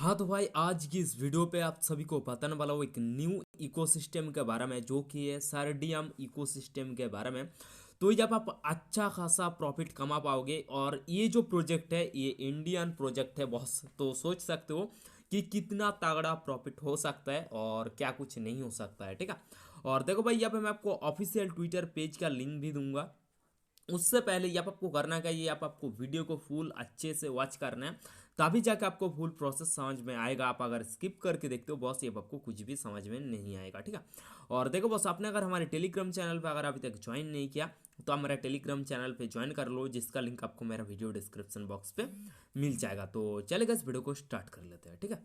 हाँ तो भाई आज की इस वीडियो पे आप सभी को बताने वाला हूँ एक न्यू इकोसिस्टम के बारे में जो कि है सर्डियम इकोसिस्टम के बारे में। तो जब आप अच्छा खासा प्रॉफिट कमा पाओगे और ये जो प्रोजेक्ट है ये इंडियन प्रोजेक्ट है बॉस, तो सोच सकते हो कि कितना तगड़ा प्रॉफिट हो सकता है और क्या कुछ नहीं हो सकता है। ठीक है। और देखो भाई यहाँ पे मैं आपको ऑफिशियल ट्विटर पेज का लिंक भी दूंगा। उससे पहले ये आपको करना क्या, ये आपको वीडियो को फुल अच्छे से वॉच करना है, तभी जाके आपको फुल प्रोसेस समझ में आएगा। आप अगर स्किप करके देखते हो बॉस, ये आपको कुछ भी समझ में नहीं आएगा। ठीक है। और देखो बॉस, आपने अगर हमारे टेलीग्राम चैनल पर अगर अभी तक ज्वाइन नहीं किया तो हमारे टेलीग्राम चैनल पे ज्वाइन कर लो, जिसका लिंक आपको मेरा वीडियो डिस्क्रिप्शन बॉक्स पे मिल जाएगा। तो चलेगा, इस वीडियो को स्टार्ट कर लेते हैं। ठीक है।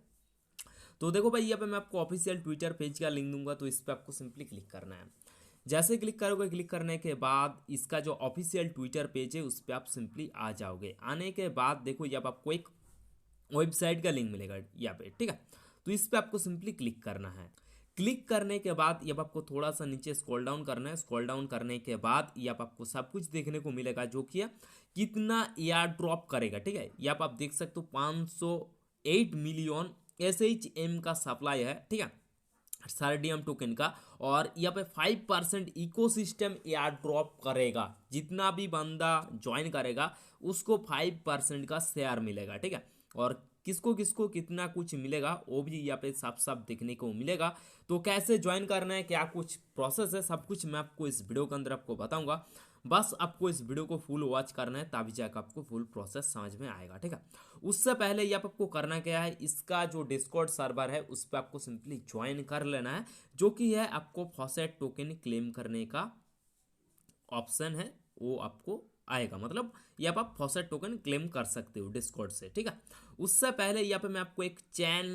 तो देखो भाई, यहाँ पे मैं आपको ऑफिशियल ट्विटर पेज का लिंक दूंगा, तो इस पर आपको सिंपली क्लिक करना है। जैसे क्लिक करोगे, क्लिक करने के बाद इसका जो ऑफिशियल ट्विटर पेज है उस पर आप सिंपली आ जाओगे। आने के बाद देखो जब आपको एक वेबसाइट का लिंक मिलेगा यहाँ पे। ठीक है। तो इस पर आपको सिंपली क्लिक करना है। क्लिक करने के बाद जब आपको थोड़ा सा नीचे स्क्रॉल डाउन करना है। स्क्रॉल डाउन करने के बाद ये आपको सब कुछ देखने को मिलेगा, जो कि है कितना एयर ड्रॉप करेगा। ठीक है। यहाँ पर आप देख सकते हो 508 मिलियन SHM का सप्लाई है। ठीक है, सर्डियम टोकन का। और यहाँ पे 5% इकोसिस्टम एयर ड्रॉप करेगा। जितना भी बंदा ज्वाइन करेगा उसको 5% का शेयर मिलेगा। ठीक है। और किसको किसको कितना कुछ मिलेगा वो भी यहाँ पे साफ साफ देखने को मिलेगा। तो कैसे ज्वाइन करना है, क्या कुछ प्रोसेस है, सब कुछ मैं आपको इस वीडियो के अंदर आपको बताऊंगा। बस आपको इस वीडियो को फुल वॉच करना है, तभी जाकर आपको फुल प्रोसेस समझ में आएगा। ठीक है। उससे पहले ये आपको करना क्या है, इसका जो डिस्कॉर्ड सर्वर है उस पर आपको सिंपली ज्वाइन कर लेना है, जो कि है आपको फॉसेट टोकन क्लेम करने का ऑप्शन है वो आपको आएगा। मतलब यहाँ पर आप फॉसेट टोकन क्लेम कर सकते हो डिस्कॉर्ड से। ठीक है। उससे पहले यहाँ पे मैं आपको एक चैन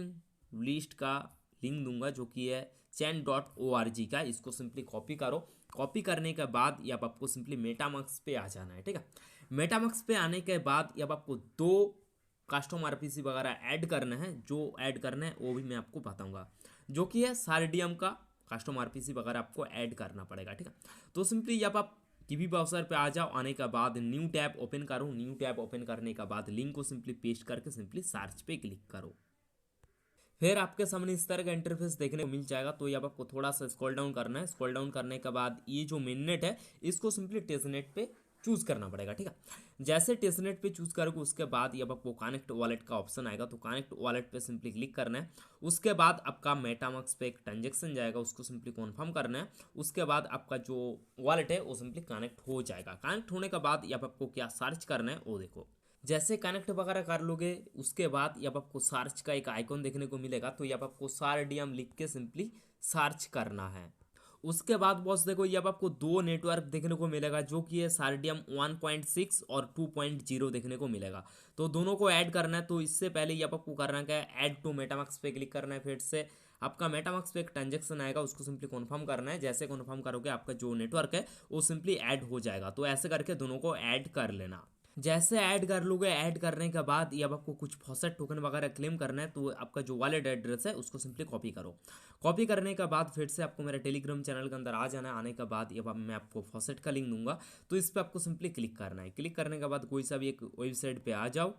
लिस्ट का लिंक दूंगा, जो कि है chain.org का। इसको सिंपली कॉपी करो। कॉपी करने के बाद यहाँ पर आपको सिंपली मेटामास्क पे आ जाना है। ठीक है। मेटामास्क पे आने के बाद यहाँ पर आपको दो कस्टम आरपीसी वगैरह ऐड करना है। जो ऐड करना है वो भी मैं आपको बताऊंगा, जो कि है सर्डियम का कस्टम आरपीसी वगैरह आपको ऐड करना पड़ेगा। ठीक है। तो सिंपली जब आप किसी ब्राउज़र पे आ जाओ, आने के बाद न्यू टैब ओपन करो। न्यू टैब ओपन करने के बाद लिंक को सिंपली पेस्ट करके सिंपली सर्च पे क्लिक करो। फिर आपके सामने इस तरह का इंटरफेस देखने को मिल जाएगा। तो ये आपको थोड़ा सा स्क्रॉल डाउन करना है। स्क्रॉल डाउन करने के बाद ये जो मेननेट है इसको सिंपली टेस्टनेट पे चूज करना पड़ेगा। ठीक है। जैसे टेस्टनेट पे चूज करोगे उसके बाद ये आपको कनेक्ट वॉलेट का ऑप्शन आएगा। तो कनेक्ट वॉलेट पे सिंपली क्लिक करना है। उसके बाद आपका मेटामास्क पे एक ट्रांजेक्शन जाएगा, उसको सिंपली कन्फर्म करना है। उसके बाद आपका जो वॉलेट है वो सिंपली कनेक्ट हो जाएगा। कनेक्ट होने के बाद ये आपको क्या सर्च करना है वो देखो। जैसे कनेक्ट वगैरह कर लोगे उसके बाद यहाँ आपको सर्च का एक आइकॉन देखने को मिलेगा। तो यहाँ आपको सर्डियम लिख के सिंपली सर्च करना है। उसके बाद बॉस देखो, ये अब आपको दो नेटवर्क देखने को मिलेगा, जो कि है सर्डियम 1.6 और 2.0 देखने को मिलेगा। तो दोनों को ऐड करना है। तो इससे पहले ये आपको करना क्या है, ऐड टू मेटामास्क पे क्लिक करना है। फिर से आपका मेटामास्क पे एक ट्रांजेक्शन आएगा, उसको सिंपली कन्फर्म करना है। जैसे कन्फर्म करोगे आपका जो नेटवर्क है वो सिंपली ऐड हो जाएगा। तो ऐसे करके दोनों को ऐड कर लेना। जैसे ऐड कर लोगे, ऐड करने के बाद ये अब आपको कुछ फॉसेट टोकन वगैरह क्लेम करना है। तो आपका जो वॉलेट एड्रेस है उसको सिंपली कॉपी करो। कॉपी करने के बाद फिर से आपको मेरे टेलीग्राम चैनल के अंदर आ जाना है। आने के बाद ये मैं आपको फॉसेट का लिंक दूंगा, तो इस पर आपको सिंपली क्लिक करना है। क्लिक करने के बाद कोई सा भी एक वेबसाइट पे आ जाओ।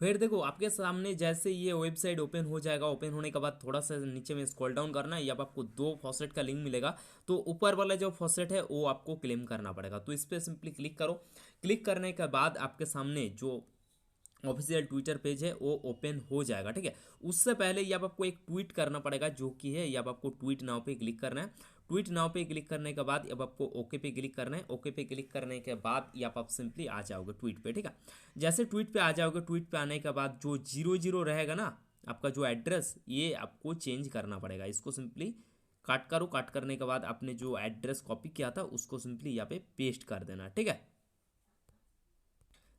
फिर देखो आपके सामने जैसे ये वेबसाइट ओपन हो जाएगा, ओपन होने के बाद थोड़ा सा नीचे में स्क्रॉल डाउन करना है। यहाँ पर आपको दो फॉसेट का लिंक मिलेगा। तो ऊपर वाला जो फॉसेट है वो आपको क्लेम करना पड़ेगा। तो इस पर सिंपली क्लिक करो। क्लिक करने के बाद आपके सामने जो ऑफिशियल ट्विटर पेज है वो ओपन हो जाएगा। ठीक है। उससे पहले ये आपको एक ट्वीट करना पड़ेगा, जो कि है ये आपको ट्वीट नाउ पे क्लिक करना है। ट्वीट नाउ पे क्लिक करने के बाद अब आपको ओके पे क्लिक करना है। ओके पे क्लिक करने के बाद ये आप सिंपली आ जाओगे ट्वीट पे। ठीक है। जैसे ट्वीट पे आ जाओगे, ट्वीट पे आने के बाद जो 00 रहेगा ना आपका जो एड्रेस, ये आपको चेंज करना पड़ेगा। इसको सिंपली काट करो। काट करने के बाद आपने जो एड्रेस कॉपी किया था उसको सिंपली यहाँ पे पेस्ट कर देना। ठीक है।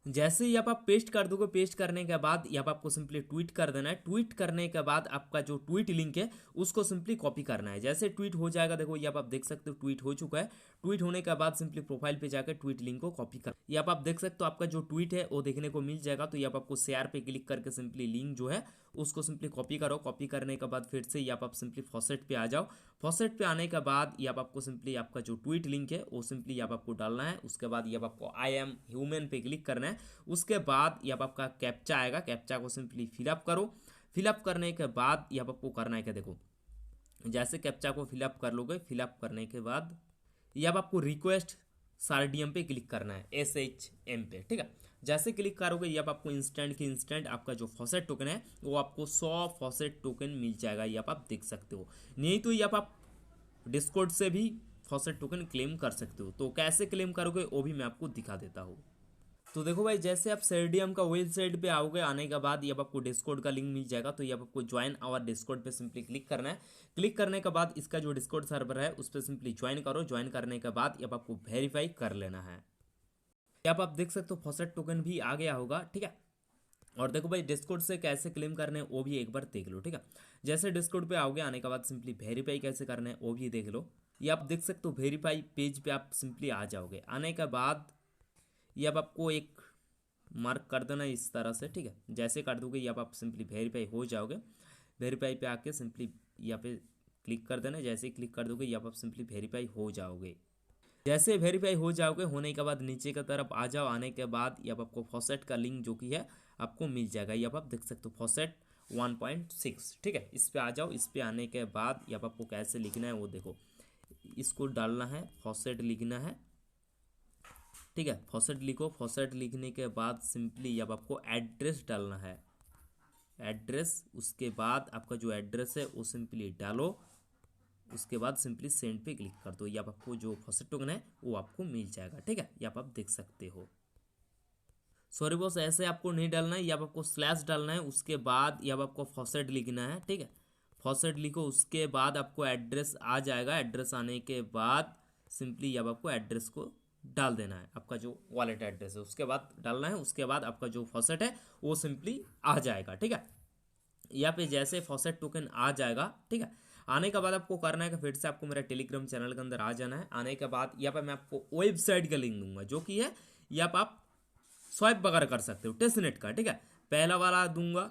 जैसे ही आप पेस्ट कर दोगे, पेस्ट करने के बाद यहाँ आपको सिंपली ट्वीट कर देना है। ट्वीट करने के बाद आपका जो ट्वीट लिंक है उसको सिंपली कॉपी करना है। जैसे ट्वीट हो जाएगा, देखो यहाँ आप देख सकते हो ट्वीट हो चुका है। ट्वीट होने के बाद सिंपली प्रोफाइल पे जाकर ट्वीट लिंक को कॉपी कर, यहाँ आप देख सकते हो आपका जो ट्वीट है वो देखने को मिल जाएगा। तो यहाँ आपको शेयर पे क्लिक करके सिंपली लिंक जो है उसको सिंपली कॉपी करो। कॉपी करने के बाद फिर से यहाँ आप सिंपली फॉसेट पे आ जाओ। फॉसेट पे आने के बाद यहाँ आपको सिंपली आपका जो ट्वीट लिंक है वो सिंपली यहाँ आपको डालना है। उसके बाद यहाँ आपको आई एम ह्यूमन पे क्लिक करना है। उसके बाद यहाँ आपका कैप्चा आएगा, कैप्चा को सिंपली फिलअप करो। फिलअप करने के बाद यहाँ पर आपको करना है क्या, देखो जैसे कैप्चा को फिलअप कर लोगे, फिलअप करने के बाद यहाँ पर आपको रिक्वेस्ट सारडीएम पे क्लिक करना है, SHM पे, ठीक है। जैसे क्लिक करोगे यहाँ पर आपको इंस्टेंट की इंस्टेंट आपका जो फॉसेट टोकन है वो आपको 100 फॉसेट टोकन मिल जाएगा, यहाँ पर आप देख सकते हो। नहीं तो यहाँ पर आप डिस्कॉर्ड से भी फॉसेट टोकन क्लेम कर सकते हो। तो कैसे क्लेम करोगे वो भी मैं आपको दिखा देता हूँ। तो देखो भाई, जैसे आप सेरडियम का वेबसाइट पे आओगे, आने के बाद यहाँ आपको डिस्कॉर्ड का लिंक मिल जाएगा। तो यहाँ आपको ज्वाइन आवर डिस्कॉर्ड पे सिंपली क्लिक करना है। क्लिक करने के बाद इसका जो डिस्कॉर्ड सर्वर है उस पर सिंपली ज्वाइन करो। ज्वाइन करने के बाद यहाँ आपको वेरीफाई कर लेना है। यहाँ आप देख सकते हो फॉसेट टोकन भी आ गया होगा, ठीक है। और देखो भाई, डिस्कॉर्ड से कैसे क्लेम करने हैं वो भी एक बार देख लो, ठीक है। जैसे डिस्कॉर्ड पे आओगे, आने के बाद सिंपली वेरीफाई कैसे करना है वो भी देख लो। ये आप देख सकते हो वेरीफाई पेज पे आप सिंपली आ जाओगे। आने के बाद ये अब आपको एक मार्क कर देना इस तरह से, ठीक है। जैसे कर दोगे ये अब आप सिंपली वेरीफाई हो जाओगे। वेरीफाई पे आके सिंपली यहाँ पे क्लिक कर देना। जैसे ही क्लिक कर दोगे यहाँ आप सिंपली वेरीफाई हो जाओगे। जैसे वेरीफाई हो जाओगे, होने के बाद नीचे की तरफ आ जाओ। आने के बाद यहाँ आपको फॉसेट का लिंक जो कि है आपको मिल जाएगा। यहाँ आप देख सकते हो फॉसेट 1.6, ठीक है। इस पे आ जाओ। इस पे आने के बाद यहाँ आपको कैसे लिखना है वो देखो, इसको डालना है, फॉसेट लिखना है, ठीक है। फॉसेट लिखो। फॉसेट लिखने के बाद सिंपली यहाँ आपको एड्रेस डालना है, एड्रेस। उसके बाद आपका जो एड्रेस है वो सिंपली डालो। उसके बाद सिंपली सेंड पे क्लिक कर दो। यहाँ आपको जो फॉसेट टोकन है वो आपको मिल जाएगा, ठीक है। यहाँ आप देख सकते हो। सॉरी बॉस, ऐसे आपको नहीं डालना है, यहाँ आपको स्लैश डालना है। उसके बाद यहाँ आपको फॉसेट लिखना है, ठीक है। फॉसेट लिखो। उसके बाद आपको एड्रेस आ जाएगा। एड्रेस आने के बाद सिंपली यहाँ आपको एड्रेस को डाल देना है, आपका जो वॉलेट एड्रेस है उसके बाद डालना है। उसके बाद आपका जो फॉसेट है वो सिंपली आ जाएगा, ठीक है। यहाँ पे जैसे फॉसेट टोकन आ जाएगा, ठीक है। आने के बाद आपको करना है कि फिर से आपको मेरा टेलीग्राम चैनल के अंदर आ जाना है। आने के बाद यहाँ पे मैं आपको वेबसाइट का लिंक दूंगा जो कि है यहाँ पर आप स्वाइप वगैरह कर सकते हो टेस्टनेट का, ठीक है। पहला वाला दूंगा,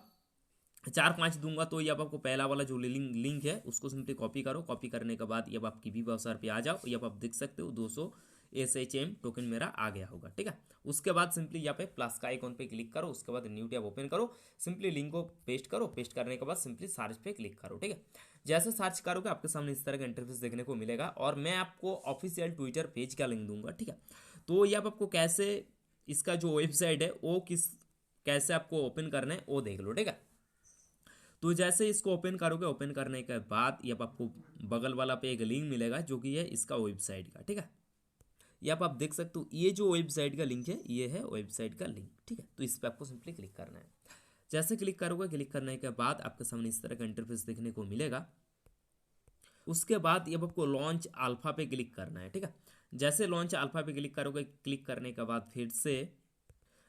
4-5 दूंगा। तो ये अब आपको पहला वाला जो लिंक है उसको सिंपली कॉपी करो। कॉपी करने के बाद ये अब आपकी वी ब्राउज़र पे आ जाओ। ये अब आप देख सकते हो 200 SHM टोकन मेरा आ गया होगा, ठीक है। उसके बाद सिंपली यहाँ पे प्लस का आइकॉन पे क्लिक करो। उसके बाद न्यू टैब ओपन करो। सिंपली लिंक को पेस्ट करो। पेस्ट करने के बाद सिंपली सर्च पे क्लिक करो, ठीक है। जैसे सर्च करोगे आपके सामने इस तरह का इंटरफेस देखने को मिलेगा। और मैं आपको ऑफिशियल ट्विटर पेज का लिंक दूंगा, ठीक है। तो ये अब आपको कैसे इसका जो वेबसाइट है वो कैसे आपको ओपन करना है वो देख लो, ठीक है। तो जैसे इसको ओपन करोगे, ओपन करने के बाद ये आपको बगल वाला पे एक लिंक मिलेगा जो कि है इसका वेबसाइट का, ठीक है। यहाँ पर आप देख सकते हो ये जो वेबसाइट का लिंक है ये है वेबसाइट का लिंक, ठीक है। तो इस पर आपको सिंपली क्लिक करना है। जैसे क्लिक करोगे, क्लिक करने के बाद आपके सामने इस तरह का इंटरफेस देखने को मिलेगा। उसके बाद ये आपको लॉन्च अल्फा पे क्लिक करना है, ठीक है। जैसे लॉन्च अल्फा पे क्लिक करोगे, क्लिक करने के बाद फिर से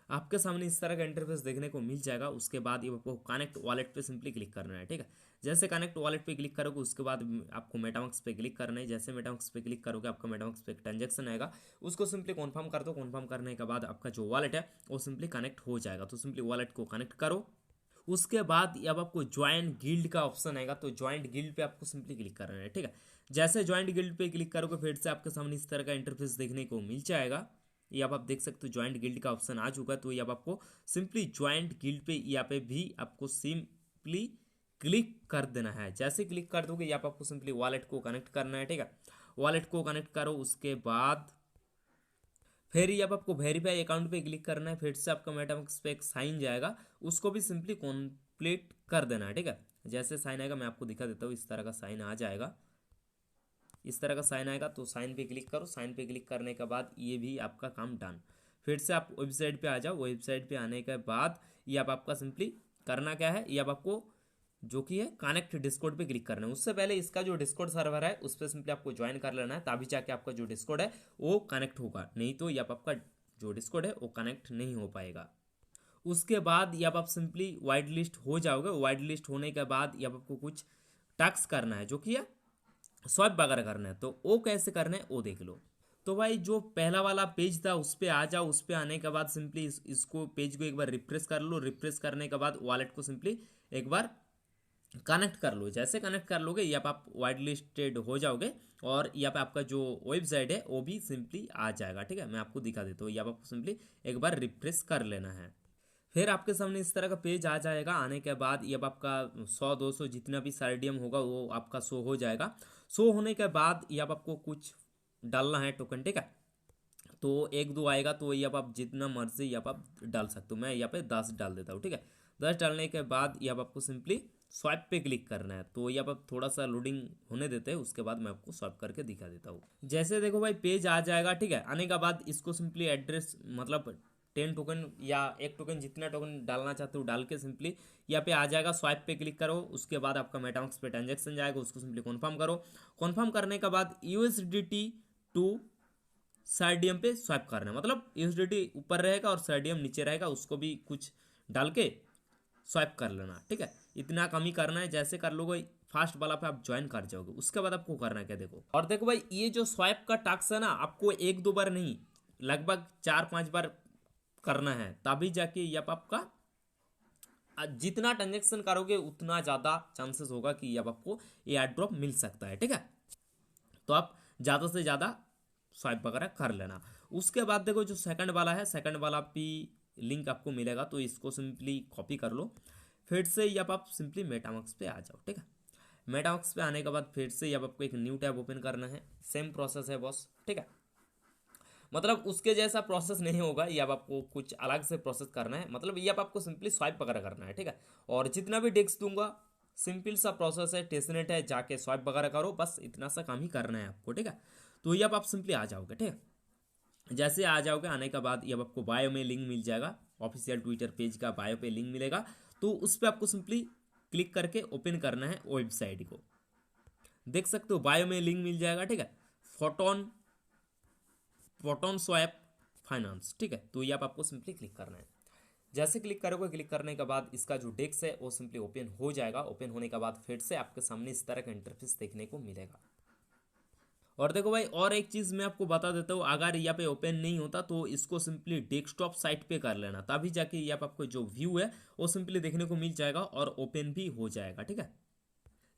आपके सामने इस तरह का इंटरफेस देखने को मिल जाएगा। उसके बाद ये आपको कनेक्ट वॉलेट पे सिंपली क्लिक करना है, ठीक है। जैसे कनेक्ट वॉलेट पे क्लिक करोगे उसके बाद आपको मेटामास्क पे क्लिक करना है। जैसे मेटामास्क पे क्लिक करोगे आपका मेटामास्क पे एक ट्रांजेक्शन आएगा, उसको सिंपली कन्फर्म कर दो। कन्फर्म करने के बाद आपका जो वॉलेट है वो सिंपली कनेक्ट हो जाएगा। तो सिंपली वॉलेट को कनेक्ट करो। उसके बाद अब आपको ज्वाइन गिल्ड का ऑप्शन आएगा। तो ज्वाइंट गिल्ड पे आपको सिंपली क्लिक करना है, ठीक है। जैसे ज्वाइंट गिल्ड पे क्लिक करोगे फिर से आपके सामने इस तरह का इंटरफेस देखने को मिल जाएगा। ये अब आप देख सकते हो ज्वाइंट गिल्ड का ऑप्शन आ चुका है। तो ये अब आपको सिंपली ज्वाइंट गिल्ड पे यहाँ पे भी आपको सिंपली क्लिक कर देना है। जैसे क्लिक कर दोगे यहाँ पे आपको सिंपली वॉलेट को कनेक्ट करना है, ठीक है। वॉलेट को कनेक्ट करो। उसके बाद फिर ये अब आपको वेरीफाई अकाउंट पे क्लिक करना है। फिर से आपका मेटामास्क पे एक साइन जाएगा, उसको भी सिंपली कंप्लीट कर देना है, ठीक है। जैसे साइन आएगा मैं आपको दिखा देता हूँ। इस तरह का साइन आ जाएगा, इस तरह का साइन आएगा। तो साइन पे क्लिक करो। साइन पे क्लिक करने के बाद ये भी आपका काम डन। फिर से आप वेबसाइट पे आ जाओ। वेबसाइट पे आने के बाद ये अब आपका सिंपली करना क्या है, ये अब आपको जो कि है कनेक्ट डिस्कॉर्ड पे क्लिक करना है। उससे पहले इसका जो डिस्कॉर्ड सर्वर है उस पर सिंपली आपको ज्वाइन कर लेना है, तभी जाके आपका जो डिस्कॉर्ड है वो कनेक्ट होगा। नहीं तो ये आपका जो डिस्कॉर्ड है वो कनेक्ट नहीं हो पाएगा। उसके बाद ये आप सिंपली वाइड लिस्ट हो जाओगे। वाइड लिस्ट होने के बाद ये आपको कुछ टास्क करना है जो कि है स्वाइप वगैरह करना है। तो वो कैसे करना है वो देख लो। तो भाई जो पहला वाला पेज था उस पर आ जाओ। उस पर आने के बाद सिंपली इसको पेज को एक बार रिफ्रेश कर लो। रिफ्रेश करने के बाद वॉलेट को सिंपली एक बार कनेक्ट कर लो। जैसे कनेक्ट कर लोगे यहाँ पे आप वाइड लिस्टेड हो जाओगे और यहाँ पे आपका जो वेबसाइट है वो भी सिंपली आ जाएगा, ठीक है। मैं आपको दिखा देता हूँ। यहाँ पे आपको सिंपली एक बार रिफ्रेश कर लेना है। फिर आपके सामने इस तरह का पेज आ जाएगा। आने के बाद ये अब आपका 100 200 जितना भी सरडियम होगा वो आपका शो हो जाएगा। शो होने के बाद ये अब आपको कुछ डालना है टोकन, ठीक है। तो 1 2 आएगा तो ये अब आप जितना मर्जी यहाँ पर आप डाल सकते हो। मैं यहाँ पे 10 डाल देता हूँ, ठीक है। 10 डालने के बाद यहाँ पर आपको सिंपली स्वाइप पे क्लिक करना है। तो यहाँ पर थोड़ा सा लोडिंग होने देते हैं, उसके बाद मैं आपको स्वाइप करके दिखा देता हूँ। जैसे देखो भाई पेज आ जाएगा, ठीक है। आने के बाद इसको सिंपली एड्रेस मतलब 10 टोकन या 1 टोकन जितना टोकन डालना चाहते हो डाल के सिंपली यहाँ पे आ जाएगा। स्वाइप पे क्लिक करो, उसके बाद आपका मेटामास्क पे ट्रांजेक्शन जाएगा, उसको सिंपली कन्फर्म करो। कन्फर्म करने के बाद USDT टू सरडियम पे स्वाइप करना है, मतलब यूएसडीटी ऊपर रहेगा और सरडियम नीचे रहेगा, उसको भी कुछ डाल के स्वाइप कर लेना, ठीक है। इतना कम ही करना है। जैसे कर लोगे फास्ट वाला पे आप ज्वाइन कर जाओगे। उसके बाद आपको करना है क्या, देखो। और देखो भाई ये जो स्वाइप का टास्क है ना, आपको 1 2 बार नहीं लगभग 4 5 बार करना है, तभी जाके ये आपका जितना ट्रांजेक्शन करोगे उतना ज़्यादा चांसेस होगा कि अब आपको ये एयर ड्रॉप मिल सकता है, ठीक है। तो आप ज़्यादा से ज़्यादा स्वाइप वगैरह कर लेना। उसके बाद देखो जो सेकंड वाला है, सेकंड वाला भी लिंक आपको मिलेगा, तो इसको सिंपली कॉपी कर लो। फिर से अब आप सिंपली मेटामास्क पे आ जाओ, ठीक है। मेटामास्क पे आने के बाद फिर से अब आपको एक न्यू टैब ओपन करना है। सेम प्रोसेस है बॉस, ठीक है। मतलब उसके जैसा प्रोसेस नहीं होगा, ये अब आपको कुछ अलग से प्रोसेस करना है। मतलब ये अब आपको सिंपली स्वाइप वगैरह करना है, ठीक है। और जितना भी डेस्क दूंगा सिंपल सा प्रोसेस है, टेस्टनेट है, जाके स्वाइप वगैरह करो, बस इतना सा काम ही करना है आपको, ठीक है। तो ये अब आप सिंपली आ जाओगे, ठीक है। जैसे आ जाओगे, आने के बाद ये अब आपको बायो में लिंक मिल जाएगा, ऑफिशियल ट्विटर पेज का बायो पे लिंक मिलेगा। तो उस पर आपको सिंपली क्लिक करके ओपन करना है वेबसाइट को। देख सकते हो बायो में लिंक मिल जाएगा, ठीक है। फोटोन फोटोन स्वैप फाइनेंस, ठीक है। तो ये आप आपको सिंपली क्लिक करना है। जैसे क्लिक करोगे, क्लिक करने के बाद इसका जो डेस्क है वो सिंपली ओपन हो जाएगा। ओपन होने के बाद फिर से आपके सामने इस तरह का इंटरफेस देखने को मिलेगा। और देखो भाई और एक चीज़ मैं आपको बता देता हूँ, अगर यहाँ पे ओपन नहीं होता तो इसको सिंपली डेस्कटॉप साइट पे कर लेना, तभी जाके यहाँ पे आपको जो व्यू है वो सिंपली देखने को मिल जाएगा और ओपन भी हो जाएगा, ठीक है।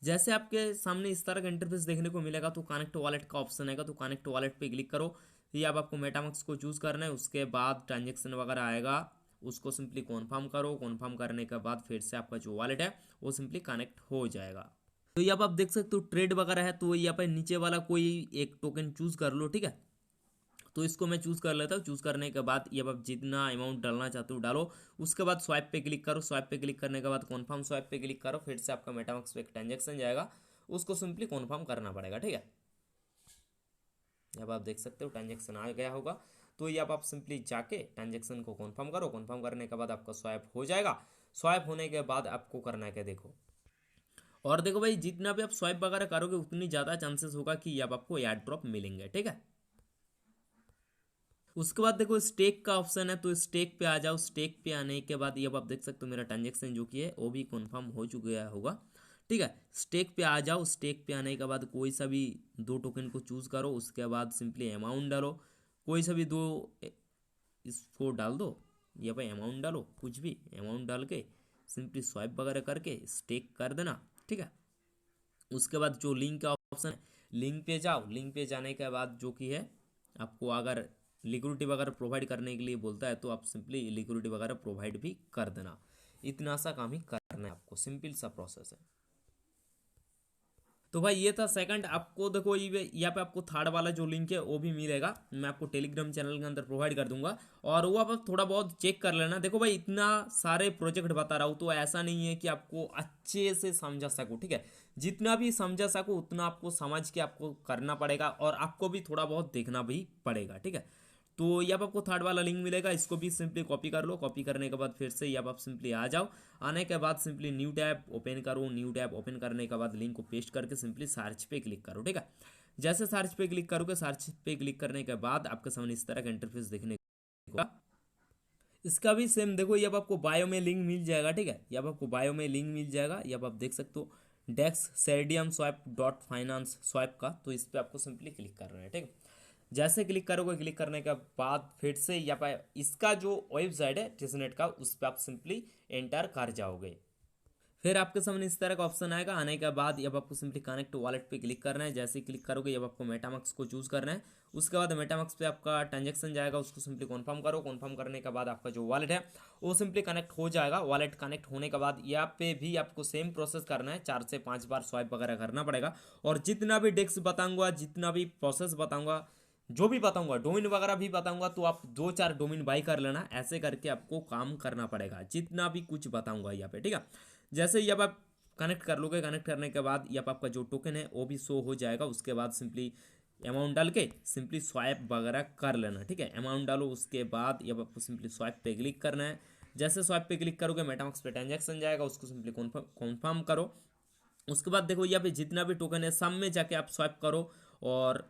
जैसे आपके सामने इस तरह का इंटरफेस देखने को मिलेगा तो कनेक्ट वॉलेट का ऑप्शन आएगा, तो कनेक्ट वॉलेट पे क्लिक करो। ये अब आपको मेटामास्क को चूज़ करना है। उसके बाद ट्रांजेक्शन वगैरह आएगा, उसको सिंपली कन्फर्म करो। कन्फर्म करने के बाद फिर से आपका जो वॉलेट है वो सिंपली कनेक्ट हो जाएगा। तो यहाँ पर आप देख सकते हो ट्रेड वगैरह है, तो यहाँ पर नीचे वाला कोई एक टोकन चूज़ कर लो, ठीक है। तो इसको मैं चूज़ कर लेता हूँ। चूज़ करने के बाद ये आप जितना अमाउंट डालना चाहते हो डालो। उसके बाद स्वाइप पे क्लिक करो। स्वाइप पे क्लिक करने के बाद कन्फर्म स्वाइप पे क्लिक करो। फिर से आपका मेटामास्क पे एक ट्रांजेक्शन जाएगा, उसको सिंपली कन्फर्म करना पड़ेगा, ठीक है। अब आप देख सकते हो ट्रांजेक्शन आ गया होगा। तो ये अब आप सिंपली जाके ट्रांजेक्शन को कन्फर्म करो। कन्फर्म करने के बाद आपका स्वाइप हो जाएगा। स्वाइप होने के बाद आपको करना है क्या, देखो। और देखो भाई जितना भी आप स्वाइप वगैरह करोगे उतनी ज़्यादा चांसेस होगा कि अब आपको एयर ड्रॉप मिलेंगे, ठीक है। उसके बाद देखो स्टेक का ऑप्शन है, तो स्टेक पे आ जाओ। स्टेक पे आने के बाद ये अब आप देख सकते हो मेरा ट्रांजेक्शन जो कि है वो भी कंफर्म हो चुका होगा, ठीक है। स्टेक पे आ जाओ। स्टेक पे आने के बाद कोई सा भी 2 टोकन को चूज़ करो। उसके बाद सिंपली अमाउंट डालो, कोई सा भी दो इसको डाल दो। ये भाई अमाउंट डालो, कुछ भी अमाउंट डाल के सिंपली स्वाइप वगैरह करके स्टेक कर देना, ठीक है। उसके बाद जो लिंक का ऑप्शन है, लिंक पे जाओ। लिंक पे जाने के बाद जो कि है आपको अगर लिक्विडिटी वगैरह प्रोवाइड करने के लिए बोलता है तो आप सिंपली लिक्विडिटी वगैरह प्रोवाइड भी कर देना। इतना सा काम ही करना है आपको, सिंपल सा प्रोसेस है। तो भाई ये था सेकंड। आपको देखो ये यहाँ पे आपको थर्ड वाला जो लिंक है वो भी मिलेगा, मैं आपको टेलीग्राम चैनल के अंदर प्रोवाइड कर दूंगा, और वो आप थोड़ा बहुत चेक कर लेना। देखो भाई इतना सारे प्रोजेक्ट बता रहा हूँ तो ऐसा नहीं है कि आपको अच्छे से समझा सकूँ, ठीक है। जितना भी समझा सकूँ उतना आपको समझ के आपको करना पड़ेगा, और आपको भी थोड़ा बहुत देखना भी पड़ेगा, ठीक है। तो यहाँ पर आपको थर्ड वाला लिंक मिलेगा, इसको भी सिंपली कॉपी कर लो। कॉपी करने के बाद फिर से यहाँ पर आप सिंपली आ जाओ। आने के बाद सिंपली न्यू टैब ओपन करो। न्यू टैब ओपन करने के बाद लिंक को पेस्ट करके सिंपली सर्च पे क्लिक करो, ठीक है। जैसे सर्च पे क्लिक करोगे, सर्च पे क्लिक करने के बाद आपके सामने इस तरह का इंटरफेस देखने को मिलेगा। इसका भी सेम देखो, ये अब आपको बायो में लिंक मिल जाएगा, ठीक है। ये अब आपको बायो में लिंक मिल जाएगा। ये अब आप देख सकते हो डेक्स सेरडियम स्वैप डॉट फाइनेंस स्वैप का, तो इस पर आपको सिंपली क्लिक करना है, ठीक है। जैसे क्लिक करोगे, क्लिक करने के बाद फिर से यहाँ पर इसका जो वेबसाइट है टेस्टनेट का, उस पर आप सिंपली एंटर कर जाओगे। फिर आपके सामने इस तरह का ऑप्शन आएगा। आने के बाद अब आपको सिंपली कनेक्ट वॉलेट पे क्लिक करना है। जैसे ही क्लिक करोगे अब आपको मेटामास्क को चूज करना है। उसके बाद मेटामास्क पे आपका ट्रांजेक्शन जाएगा, उसको सिंपली कन्फर्म करो। कन्फर्म करने के बाद आपका जो वॉलेट है वो सिंपली कनेक्ट हो जाएगा। वॉलेट कनेक्ट होने के बाद यहाँ पे भी आपको सेम प्रोसेस करना है, 4 से 5 बार स्वाइप वगैरह करना पड़ेगा। और जितना भी डेस्क बताऊंगा, जितना भी प्रोसेस बताऊंगा, जो भी बताऊंगा, डोमेन वगैरह भी बताऊंगा, तो आप 2-4 डोमेन बाई कर लेना। ऐसे करके आपको काम करना पड़ेगा, जितना भी कुछ बताऊंगा यहाँ पे, ठीक है। जैसे ही अब आप कनेक्ट कर लोगे, कनेक्ट करने के बाद यहाँ पे आपका जो टोकन है वो भी शो हो जाएगा। उसके बाद सिंपली अमाउंट डाल के सिंपली स्वाइप वगैरह कर लेना, ठीक है। अमाउंट डालो, उसके बाद यहाँ आपको सिंपली स्वाइप पे क्लिक करना है। जैसे स्वाइप पे क्लिक करोगे मेटामास्क पे ट्रांजेक्शन जाएगा, उसको सिंपली कन्फर्म करो। उसके बाद देखो यहाँ पे जितना भी टोकन है सब में जाके आप स्वाइप करो और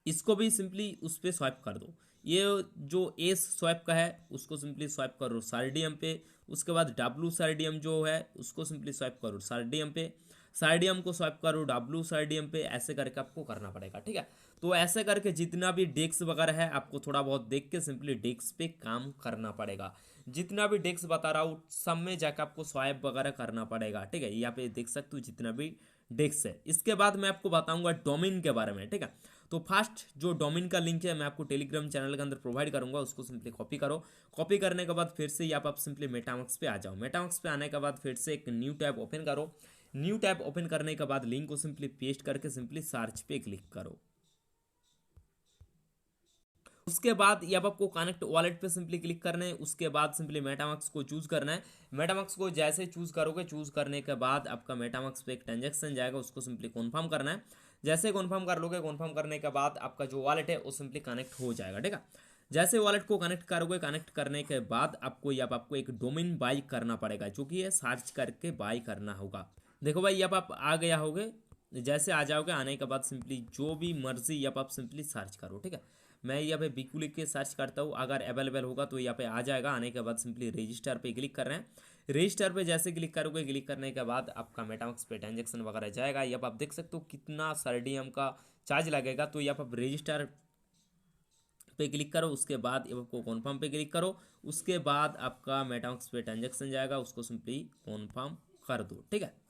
इसको भी सिंपली उस पर स्वाइप कर दो। ये जो एस स्वाइप का है उसको सिंपली स्वाइप करो सार्डियम पे। उसके बाद डब्लू सार्डियम जो है उसको सिंपली स्वाइप करो सार्डियम पे। सार्डियम को स्वाइप करो डब्लू सार्डियम पे। ऐसे करके आपको करना पड़ेगा, ठीक है। तो ऐसे करके जितना भी डेस्क वगैरह है आपको थोड़ा बहुत देख के सिंपली डेस्क पे काम करना पड़ेगा। जितना भी डेस्क बता रहा हूँ सब में जाकर आपको स्वाइप वगैरह करना पड़ेगा, ठीक है। यहाँ पे देख सकते हो जितना भी डेस्क है। इसके बाद मैं आपको बताऊंगा डोमेन के बारे में, ठीक है। तो फर्स्ट जो डोमेन का लिंक है मैं आपको टेलीग्राम चैनल के अंदर प्रोवाइड करूंगा, उसको सिंपली कॉपी करो। कॉपी करने के बाद फिर से यहाँ पर आप सिंपली मेटामास्क पे आ जाओ। मेटामास्क पे आने के बाद फिर से एक न्यू टैब ओपन करो। न्यू टैब ओपन करने के बाद लिंक को सिंपली पेस्ट करके सिंपली सर्च पे क्लिक करो। उसके बाद यहाँ आपको कनेक्ट वॉलेट पे सिंपली क्लिक करना है। उसके बाद सिंपली मेटामास्क को चूज करना है। मेटामास्क को जैसे चूज करोगे, चूज करने के बाद आपका मेटामास्क पे एक ट्रांजेक्शन जाएगा, उसको सिंपली कन्फर्म करना है। जैसे कन्फर्म कर लोगे, कन्फर्म करने के बाद आपका जो वॉलेट है वो सिंपली कनेक्ट हो जाएगा, ठीक है। जैसे वॉलेट को कनेक्ट करोगे, कनेक्ट करने के बाद आपको यहाँ आपको एक डोमेन बाई करना पड़ेगा, जो कि है सर्च करके बाई करना होगा। देखो भाई यहाँ आप आ गया होगे। जैसे आ जाओगे, आने के बाद सिंपली जो भी मर्जी यहाँ आप सिंपली सर्च करो, ठीक है। मैं यहाँ पे बिकू लिख के सर्च करता हूँ, अगर अवेलेबल होगा तो यहाँ पे आ जाएगा। आने के बाद सिंपली रजिस्टर पे क्लिक कर रहे हैं। रजिस्टर पे जैसे क्लिक करोगे, क्लिक करने के बाद आपका मेटामास्क पे ट्रांजेक्शन वगैरह जाएगा। यहाँ पे आप देख सकते हो कितना सर्डियम का चार्ज लगेगा। तो यहाँ पर रजिस्टर पे क्लिक करो, उसके बाद आपको कन्फर्म पे क्लिक करो। उसके बाद आपका मेटामास्क पे ट्रांजेक्शन जाएगा, उसको सिंपली कन्फर्म कर दो, ठीक है।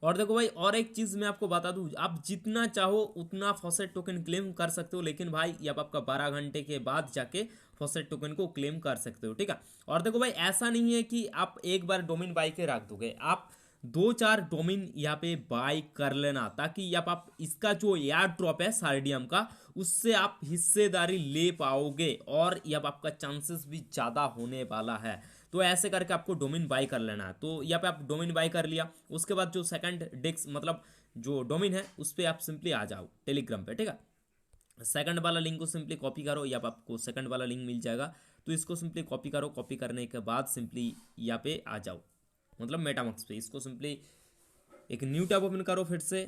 और देखो भाई और एक चीज मैं आपको बता दूं, आप जितना चाहो उतना फॉसेट टोकन क्लेम कर सकते हो, लेकिन भाई ये आपका 12 घंटे के बाद जाके फॉसेट टोकन को क्लेम कर सकते हो, ठीक है। और देखो भाई ऐसा नहीं है कि आप एक बार डोमेन बाई के रख दोगे, आप 2-4 डोमेन यहाँ पे बाई कर लेना, ताकि यहाँ आप इसका जो एयर ड्रॉप है सार्डियम का, उससे आप हिस्सेदारी ले पाओगे और यहाँ आपका चांसेस भी ज़्यादा होने वाला है। तो ऐसे करके आपको डोमेन बाई कर लेना है। तो यहाँ पे आप डोमेन बाई कर लिया, उसके बाद जो सेकंड डेस्क मतलब जो डोमेन है उस पर आप सिंपली आ जाओ टेलीग्राम पे, ठीक है। सेकंड वाला लिंक को सिंपली कॉपी करो, यहाँ पे आपको सेकंड वाला लिंक मिल जाएगा। तो इसको सिंपली कॉपी करो। कॉपी करने के बाद सिंपली यहाँ पे आ जाओ, मतलब मेटामास्क पे। इसको सिंपली एक न्यू टैब ओपन करो, फिर से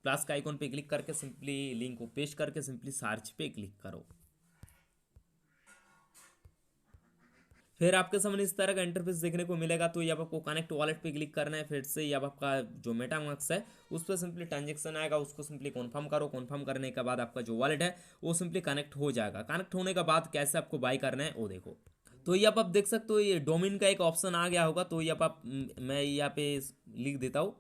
प्लस का आइकॉन पे क्लिक करके सिंपली लिंक को पेस्ट करके सिंपली सर्च पे क्लिक करो। फिर आपके सामने इस तरह का इंटरफेस देखने को मिलेगा। तो यहाँ आपको कनेक्ट वॉलेट पे क्लिक करना है। फिर से यहाँ आपका जो मेटामास्क है उस पर सिंपली ट्रांजेक्शन आएगा, उसको सिंपली कन्फर्म करो। कन्फर्म करने के बाद आपका जो वॉलेट है वो सिंपली कनेक्ट हो जाएगा। कनेक्ट होने के बाद कैसे आपको बाई करना है वो देखो। तो यहाँ आप देख सकते हो ये डोमेन का एक ऑप्शन आ गया होगा। तो यहाँ आप मैं यहाँ पे लिख देता हूँ।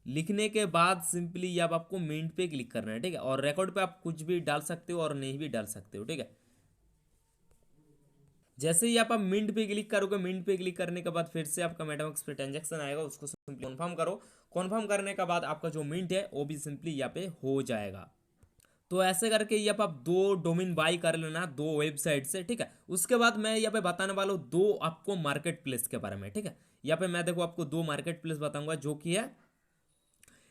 लिखने के बाद सिंपली यहाँ आपको मिंट पे क्लिक करना है, ठीक है। और रिकॉर्ड पे आप कुछ भी डाल सकते हो और नहीं भी डाल सकते हो, ठीक है। जैसे ही आप मिंट पे क्लिक करोगे, मिंट पे क्लिक करने के बाद फिर से आपका मेटामास्क पे ट्रांजेक्शन आएगा, उसको सिंपली कन्फर्म करो। कन्फर्म करने के बाद आपका जो मिंट है वो भी सिंपली यहाँ पे हो जाएगा। तो ऐसे करके यहाँ पे आप 2 डोमेन बाई कर लेना, 2 वेबसाइट से, ठीक है। उसके बाद मैं यहाँ पे बताने वाला हूँ 2 आपको मार्केट प्लेस के बारे में, ठीक है। यहाँ पे मैं देखो आपको 2 मार्केट प्लेस बताऊंगा, जो कि है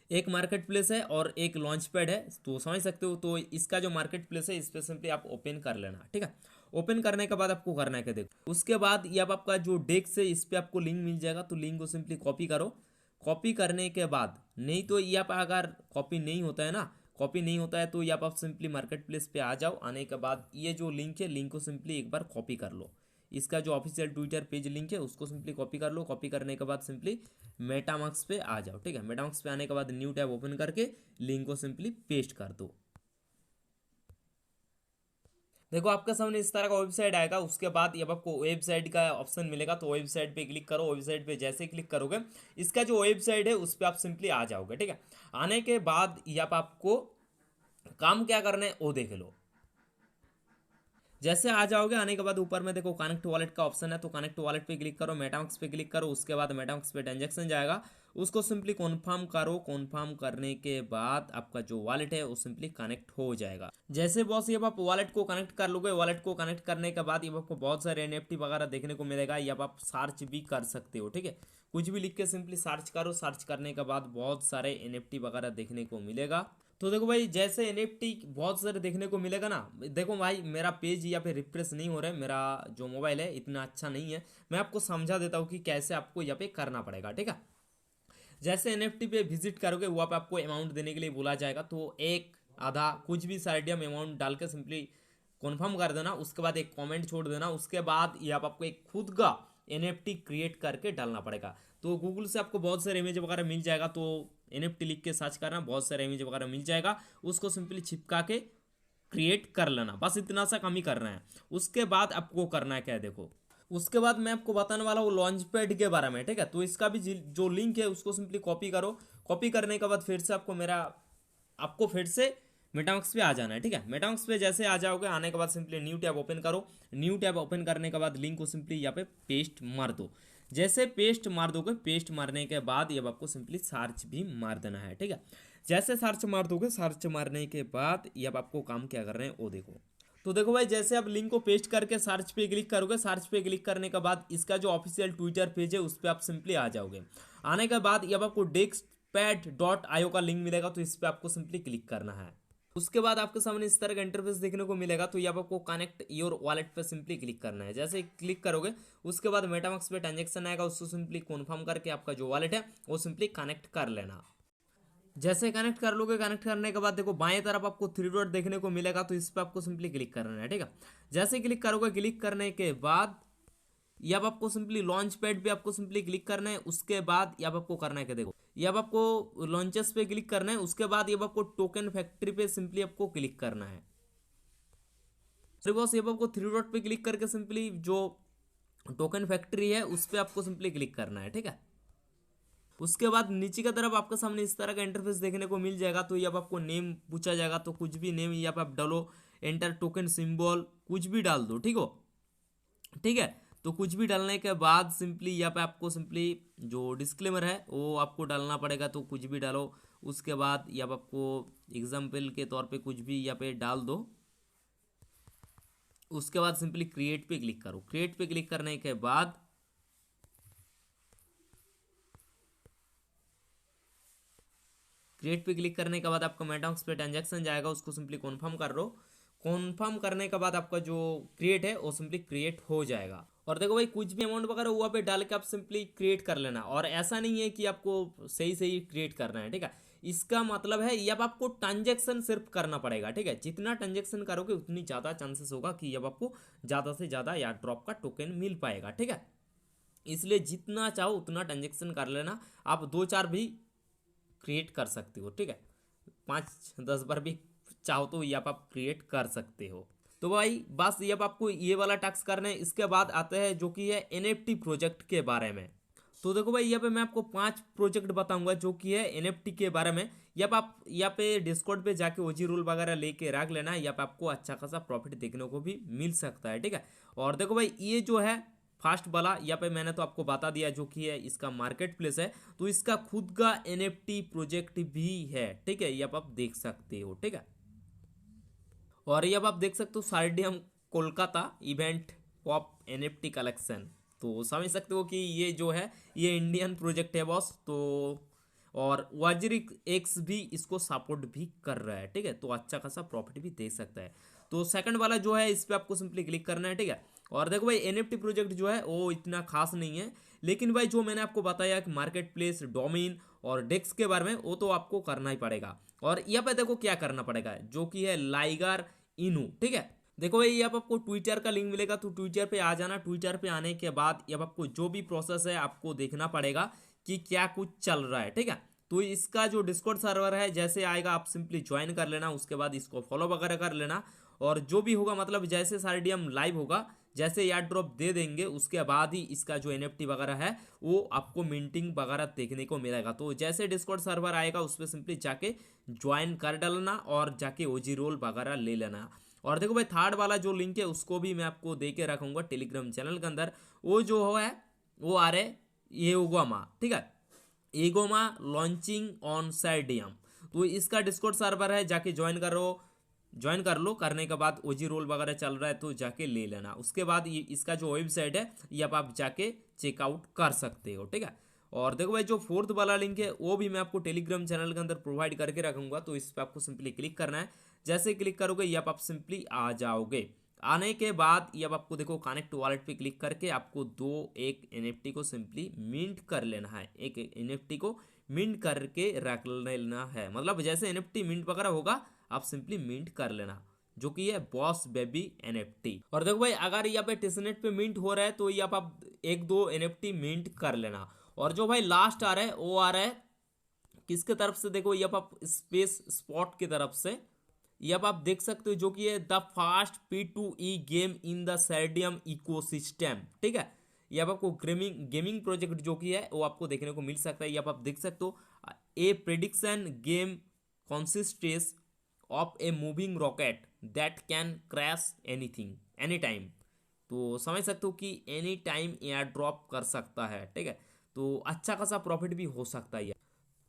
एक मार्केट प्लेस है और एक लॉन्च पैड है। तो समझ सकते हो। तो इसका जो मार्केट प्लेस है इस पर सिंपली आप ओपन कर लेना, ठीक है। ओपन करने के बाद आपको करना है क्या, देखो उसके बाद ये आपका जो डेस्क है इस पर आपको लिंक मिल जाएगा। तो लिंक को सिंपली कॉपी करो। कॉपी करने के बाद नहीं तो ये आप अगर कॉपी नहीं होता है ना, कॉपी नहीं होता है तो ये आप सिंपली मार्केट प्लेस पे आ जाओ। आने के बाद ये जो लिंक है, लिंक को सिंपली एक बार कॉपी कर लो। इसका जो ऑफिशियल ट्विटर पेज लिंक है उसको सिंपली कॉपी कर लो। कॉपी करने के बाद सिंपली मेटामास्क पे आ जाओ, ठीक है। मेटामास्क पे आने के बाद न्यू टैब ओपन करके लिंक को सिंपली पेस्ट कर दो। देखो आपके सामने इस तरह का वेबसाइट आएगा, उसके बाद जब आपको वेबसाइट का ऑप्शन मिलेगा तो वेबसाइट पे क्लिक करो। वेबसाइट पे जैसे क्लिक करोगे, इसका जो वेबसाइट है उस पर आप सिंपली आ जाओगे, ठीक है। आने के बाद यहाँ पे आपको काम क्या करना है वो देख लो। जैसे आ जाओगे, आने के बाद ऊपर में देखो कनेक्ट वॉलेट का ऑप्शन है, तो कनेक्ट वॉलेट पे क्लिक करो, मेटामैक्स पे क्लिक करो। उसके बाद मेटामैक्स पे ट्रांजेक्शन जाएगा, उसको सिंपली कॉन्फर्म करो। कॉन्फर्म करने के बाद आपका जो वॉलेट है वो सिंपली कनेक्ट हो जाएगा। जैसे बॉस ये आप वॉलेट को कनेक्ट कर लोगे, वॉलेट को कनेक्ट करने के बाद ये आपको बहुत सारे एनएफटी वगैरह देखने को मिलेगा। ये आप सर्च भी कर सकते हो, ठीक है। कुछ भी लिख के सिंपली सर्च करो, सर्च करने के बाद बहुत सारे एनएफटी वगैरह देखने को मिलेगा। तो देखो भाई, जैसे एनएफटी बहुत सारे देखने को मिलेगा ना। देखो भाई, मेरा पेज यहाँ पे रिफ्रेश नहीं हो रहा है, मेरा जो मोबाइल है इतना अच्छा नहीं है। मैं आपको समझा देता हूँ कि कैसे आपको यहाँ पे करना पड़ेगा, ठीक है। जैसे एनएफटी पे विजिट करोगे, वहाँ पे आपको अमाउंट देने के लिए बोला जाएगा, तो एक आधा कुछ भी साइडियम अमाउंट डाल के सिंपली कन्फर्म कर देना। उसके बाद एक कमेंट छोड़ देना। उसके बाद यहाँ पे आपको एक खुद का एनएफटी क्रिएट करके डालना पड़ेगा। तो गूगल से आपको बहुत सारे इमेज वगैरह मिल जाएगा, तो एनएफटी लिख के सर्च करना, बहुत सारे इमेज वगैरह मिल जाएगा। उसको सिंपली चिपका के क्रिएट कर लेना, बस इतना सा काम ही करना है। उसके बाद आपको करना है क्या है, देखो। उसके बाद मैं आपको बताने वाला हूँ लॉन्च पैड के बारे में, ठीक है। तो इसका भी जो लिंक है उसको सिंपली कॉपी करो। कॉपी करने के बाद फिर से आपको फिर से मेटामैक्स पे आ जाना है, ठीक है। मेटामैक्स पे जैसे आ जाओगे, आने के बाद सिंपली न्यू टैब ओपन करो। न्यू टैब ओपन करने के बाद लिंक को सिंपली यहाँ पे पेस्ट मार दो। जैसे पेस्ट मार दोगे, पेस्ट मारने के बाद ये आपको सिंपली सर्च भी मार देना है, ठीक है। जैसे सर्च मार दोगे, सर्च मारने के बाद ये आपको काम क्या कर रहे हैं वो देखो। तो देखो भाई, जैसे आप लिंक को पेस्ट करके सर्च पे क्लिक करोगे, सर्च पे क्लिक करने के बाद इसका जो ऑफिशियल ट्विटर पेज है उस पर आप सिंपली आ जाओगे। आने के बाद ये आपको dexpad.io का लिंक मिलेगा, तो इस पर आपको सिंपली क्लिक करना है। उसके बाद आपके सामने इस तरह का इंटरफेस देखने को मिलेगा, तो यहाँ आपको कनेक्ट योर वॉलेट पे सिंपली क्लिक करना है। जैसे क्लिक करोगे, उसके बाद मेटामैक्स पे ट्रांजेक्शन आएगा, उसको सिंपली कन्फर्म करके आपका जो वॉलेट है वो सिंपली कनेक्ट कर लेना। जैसे कनेक्ट कर लोगे, कनेक्ट करने के बाद देखो बाएं तरफ आपको थ्री डॉट देखने को मिलेगा, तो इस पर आपको सिंपली क्लिक करना है, ठीक है। जैसे क्लिक करोगे, क्लिक करने के बाद ये अब आपको सिंपली लॉन्च पैड पे आपको सिंपली क्लिक करना है। उसके बाद ये अब आपको करना है क्या, देखो ये अब आपको लॉन्चेस पे क्लिक करना है। उसके बाद ये अब आपको टोकन फैक्ट्री पे सिंपली आपको क्लिक करना है। फिर बॉस ये अब आपको थ्री डॉट पे क्लिक करके सिंपली जो टोकन फैक्ट्री है उस पर आपको सिंपली क्लिक करना है, ठीक है। उसके बाद नीचे की तरफ आपके सामने इस तरह का इंटरफेस देखने को मिल जाएगा। तो ये अब आपको नेम पूछा जाएगा, तो कुछ भी नेम यहाँ पे आप डालो। एंटर टोकन सिंबल कुछ भी डाल दो, ठीक हो, ठीक है। तो कुछ भी डालने के बाद सिंपली यहाँ पे आपको सिंपली जो डिस्क्लेमर है वो आपको डालना पड़ेगा, तो कुछ भी डालो। उसके बाद यहाँ पे आपको एग्जाम्पल के तौर पे कुछ भी यहाँ पे डाल दो। उसके बाद सिंपली क्रिएट पे क्लिक करो। क्रिएट पे क्लिक करने के बाद क्रिएट पे क्लिक करने के बाद आपका मेटामैक्स पे ट्रांजैक्शन जाएगा, उसको सिंपली कन्फर्म कर लो। कन्फर्म करने के बाद आपका जो क्रिएट है वो सिंपली क्रिएट हो जाएगा। और देखो भाई, कुछ भी अमाउंट वगैरह हुआ पे डाल के आप सिंपली क्रिएट कर लेना। और ऐसा नहीं है कि आपको सही सही क्रिएट करना है, ठीक है। इसका मतलब है अब आपको ट्रांजेक्शन सिर्फ करना पड़ेगा, ठीक है। जितना ट्रांजेक्शन करोगे उतनी ज़्यादा चांसेस होगा कि अब आपको ज़्यादा से ज़्यादा या ड्रॉप का टोकन मिल पाएगा, ठीक है। इसलिए जितना चाहो उतना ट्रांजेक्शन कर लेना। आप दो चार भी क्रिएट कर सकते हो, ठीक है। 5-10 बार भी चाहो तो ये आप क्रिएट कर सकते हो। तो भाई बस ये अब आपको ये वाला टास्क करना है। इसके बाद आता है जो कि है एनएफटी प्रोजेक्ट के बारे में। तो देखो भाई, यहाँ पे मैं आपको 5 प्रोजेक्ट बताऊंगा जो कि है एनएफटी के बारे में। यहाँ पे आप यहाँ पे डिस्कॉर्ड पे जाके ओजी रूल वगैरह लेके रख लेना। यहाँ पे आपको अच्छा खासा प्रॉफिट देखने को भी मिल सकता है, ठीक है। और देखो भाई, ये जो है फास्ट वाला, यहाँ पे मैंने तो आपको बता दिया जो कि है इसका मार्केट प्लेस है। तो इसका खुद का एनएफटी प्रोजेक्ट भी है, ठीक है। ये आप देख सकते हो, ठीक है। और ये अब आप देख सकते हो सार्डियम Kolkata event pop NFT collection. तो समझ सकते हो कि ये जो है ये इंडियन प्रोजेक्ट है बॉस। तो और वाजरिक एक्स भी इसको सपोर्ट भी कर रहा है, ठीक है। तो अच्छा खासा प्रॉफिट भी दे सकता है। तो सेकंड वाला जो है इस पर आपको सिंपली क्लिक करना है, ठीक है। और देखो भाई, एनएफटी प्रोजेक्ट जो है वो इतना खास नहीं है, लेकिन भाई जो मैंने आपको बताया कि मार्केट प्लेस, डोमेन और डेस्क के बारे में, वो तो आपको करना ही पड़ेगा। और यहाँ पे देखो क्या करना पड़ेगा, जो कि है लाइगर इनू, ठीक है। देखो भाई, यहाँ पे आपको ट्विटर का लिंक मिलेगा, तो ट्विटर पे आ जाना। ट्विटर पे आने के बाद यहाँ आपको जो भी प्रोसेस है आपको देखना पड़ेगा कि क्या कुछ चल रहा है, ठीक है। तो इसका जो डिस्कॉर्ड सर्वर है जैसे आएगा आप सिंपली ज्वाइन कर लेना। उसके बाद इसको फॉलो वगैरह कर लेना। और जो भी होगा मतलब जैसे सार्डियम लाइव होगा, जैसे यार ड्रॉप दे देंगे उसके बाद ही इसका जो एनएफटी वगैरह है वो आपको मिंटिंग वगैरह देखने को मिलेगा। तो जैसे डिस्कॉर्ड सर्वर आएगा उस पर सिंपली जाके ज्वाइन कर डालना और जाके ओजी रोल वगैरह ले लेना। और देखो भाई थर्ड वाला जो लिंक है उसको भी मैं आपको दे के रखूंगा टेलीग्राम चैनल के अंदर। वो जो है वो आ रहे ये उगोमा, ठीक है, एगोमा लॉन्चिंग ऑन सार्डियम। तो इसका डिस्कॉर्ड सर्वर है, जाके ज्वाइन करो, ज्वाइन कर लो। करने के बाद ओजी रोल वगैरह चल रहा है तो जाके ले लेना। उसके बाद ये इसका जो वेबसाइट है ये अब आप जाके चेकआउट कर सकते हो, ठीक है। और देखो भाई जो फोर्थ वाला लिंक है वो भी मैं आपको टेलीग्राम चैनल के अंदर प्रोवाइड करके रखूंगा। तो इस पर आपको सिंपली क्लिक करना है। जैसे क्लिक करोगे ये आप सिंपली आ जाओगे। आने के बाद ये अब आपको देखो कनेक्ट वॉलेट पे क्लिक करके आपको एक एनएफटी को सिंपली मिंट कर लेना है। एक एनएफटी को मिंट करके रख लेना है, मतलब जैसे एनएफटी मिंट वगैरह होगा आप सिंपली मिंट कर लेना, जो कि है बॉस बेबी एनएफटी। और देखो भाई अगर यहाँ पे टिसनेट पे मिंट हो रहा है तो ये आप एक दो एनएफटी मिंट कर लेना। और जो भाई लास्ट आ रहा है वो आ रहा है किसके तरफ से, देखो ये आप स्पेस स्पॉट की तरफ से। ये अब आप देख सकते हो जो कि है the fast P2E game in the Sardium ecosystem, ठीक है। ये अब आपको गेमिंग प्रोजेक्ट जो कि है वो आपको देखने को मिल सकता है। ये अब आप देख सकते हो a prediction game consistence of a moving rocket that can crash anything any time. तो समझ सकते हो कि एनी टाइम एयर ड्रॉप कर सकता है, ठीक है। तो अच्छा खासा प्रॉफिट भी हो सकता है।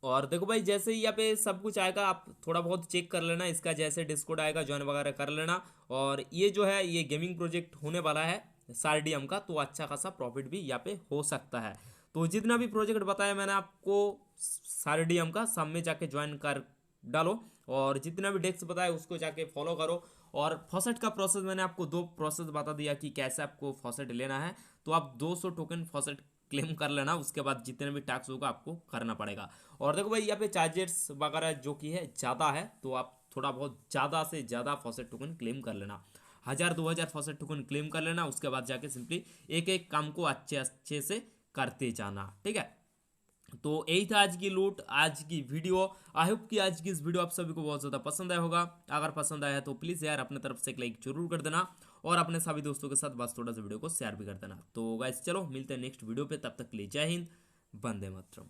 और देखो भाई जैसे ही यहाँ पे सब कुछ आएगा आप थोड़ा बहुत चेक कर लेना इसका, जैसे डिस्कॉर्ड आएगा ज्वाइन वगैरह कर लेना। और ये जो है ये गेमिंग प्रोजेक्ट होने वाला है सार्डियम का, तो अच्छा खासा प्रॉफिट भी यहाँ पे हो सकता है। तो जितना भी प्रोजेक्ट बताया मैंने आपको सार्डियम का, सब में जाके ज्वाइन कर डालो और जितना भी डेस्क बताया उसको जाके फॉलो करो। और फॉसेट का प्रोसेस मैंने आपको दो प्रोसेस बता दिया कि कैसे आपको फॉसेट लेना है। तो आप 200 टोकन फॉसेट क्लेम कर लेना, उसके बाद जितने भी टैक्स होगा आपको करना पड़ेगा। और देखो भाई यहाँ पे चार्जेस वगैरह जो कि है ज़्यादा है, तो आप थोड़ा बहुत ज़्यादा से ज़्यादा फॉसेट टोकन क्लेम कर लेना, 1000-2000 फॉसेट टोकन क्लेम कर लेना। उसके बाद जाके सिंपली एक एक काम को अच्छे अच्छे से करते जाना, ठीक है। तो यही था आज की लूट, आज की वीडियो। आई होप कि आज की इस वीडियो आप सभी को बहुत ज़्यादा पसंद आया होगा। अगर पसंद आया तो प्लीज़ यार अपने तरफ से एक लाइक जरूर कर देना और अपने सभी दोस्तों के साथ बस थोड़ा सा वीडियो को शेयर भी कर देना। तो गाइस चलो मिलते हैं नेक्स्ट वीडियो पे, तब तक के लिए जय हिंद, वंदे मातरम।